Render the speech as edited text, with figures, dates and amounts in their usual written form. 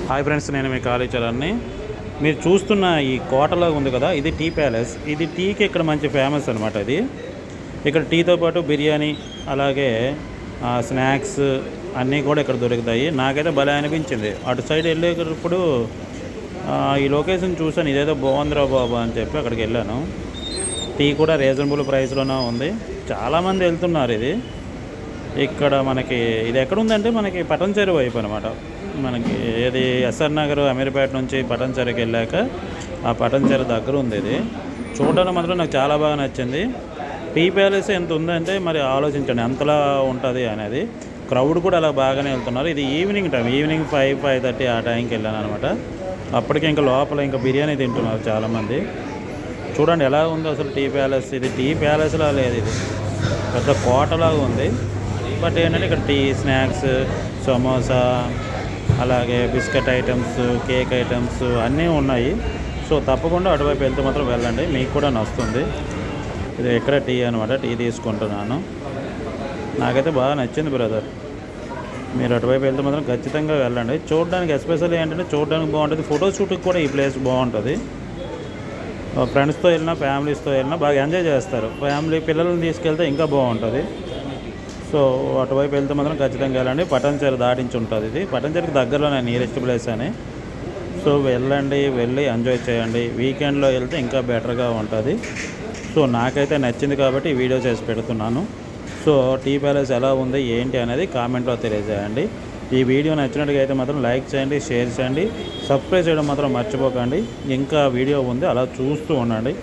Hi friends, నేను మీ కాళీచరాన్ని. మీరు చూస్తున్న ఈ కోటలాగా ఉంది కదా, ఇది టీ ప్యాలెస్. ఇది టీకి ఇక్కడ మంచి ఫేమస్ అనమాట. ఇది ఇక్కడ టీతో పాటు బిర్యానీ, అలాగే స్నాక్స్ అన్నీ కూడా ఇక్కడ దొరుకుతాయి. నాకైతే భలే అనిపించింది. అటు సైడ్ వెళ్ళేటప్పుడు ఈ లొకేషన్ చూసాను, ఇదేదో బాగుందిరా బాబా అని చెప్పి అక్కడికి వెళ్ళాను. టీ కూడా రీజనబుల్ ప్రైస్లోనే ఉంది. చాలామంది వెళ్తున్నారు. ఇక్కడ మనకి ఇది ఎక్కడుందంటే మనకి పటంచెరు వైపు అనమాట. మనకి ఇది ఎస్ఆర్ నగర్ అమీర్పేట నుంచి పటంచెరుకి వెళ్ళాక ఆ పటంచెరు దగ్గర ఉంది. ఇది చూడడానికి మాత్రం నాకు చాలా బాగా నచ్చింది. టీ ప్యాలెస్ ఎంత ఉందంటే మరి ఆలోచించండి ఎంతలా ఉంటుంది అనేది. క్రౌడ్ కూడా అలా బాగానే వెళ్తున్నారు. ఇది ఈవినింగ్ టైం, ఈవినింగ్ 5-5:30 ఆ టైంకి వెళ్ళాను అనమాట. అప్పటికి ఇంకా లోపల ఇంకా బిర్యానీ తింటున్నారు చాలామంది. చూడండి ఎలా ఉందో అసలు టీ ప్యాలెస్. ఇది టీ ప్యాలెస్లా లేదు, ఇది పెద్ద కోటలాగా ఉంది. బట్ ఏంటంటే ఇక్కడ టీ, స్నాక్స్, సమోసా, అలాగే బిస్కెట్ ఐటమ్స్, కేక్ ఐటమ్స్ అన్నీ ఉన్నాయి. సో తప్పకుండా అటువైపు వెళ్తే మాత్రం వెళ్ళండి, మీకు కూడా నచ్చుతుంది. ఇది ఎక్కడ టీ అనమాట. టీ తీసుకుంటున్నాను. నాకైతే బాగా నచ్చింది బ్రదర్. మీరు అటువైపు వెళ్తే మాత్రం ఖచ్చితంగా వెళ్ళండి. చూడడానికి ఎస్పెషల్లీ ఏంటంటే చూడడానికి బాగుంటుంది. ఫోటోషూట్కి కూడా ఈ ప్లేస్ బాగుంటుంది. ఫ్రెండ్స్తో వెళ్ళినా, ఫ్యామిలీస్తో వెళ్ళినా బాగా ఎంజాయ్ చేస్తారు. ఫ్యామిలీ పిల్లల్ని తీసుకెళ్తే ఇంకా బాగుంటుంది. సో అటువైపు వెళ్తే మాత్రం ఖచ్చితంగా వెళ్ళండి. పటంచెరు దాటించి ఉంటుంది. ఇది పటంచెరుకి దగ్గరలోనే నియరెస్ట్ ప్లేస్ అని. సో వెళ్ళండి, వెళ్ళి ఎంజాయ్ చేయండి. వీకెండ్లో వెళ్తే ఇంకా బెటర్గా ఉంటుంది. సో నాకైతే నచ్చింది కాబట్టి ఈ వీడియో చేసి పెడుతున్నాను. సో టీ ప్యాలెస్ ఎలా ఉంది ఏంటి అనేది కామెంట్లో తెలియజేయండి. ఈ వీడియో నచ్చినట్టుగా అయితే మాత్రం లైక్ చేయండి, షేర్ చేయండి, సబ్స్క్రైబ్ చేయడం మాత్రం మర్చిపోకండి. ఇంకా వీడియో ఉంది, అలా చూస్తూ ఉండండి.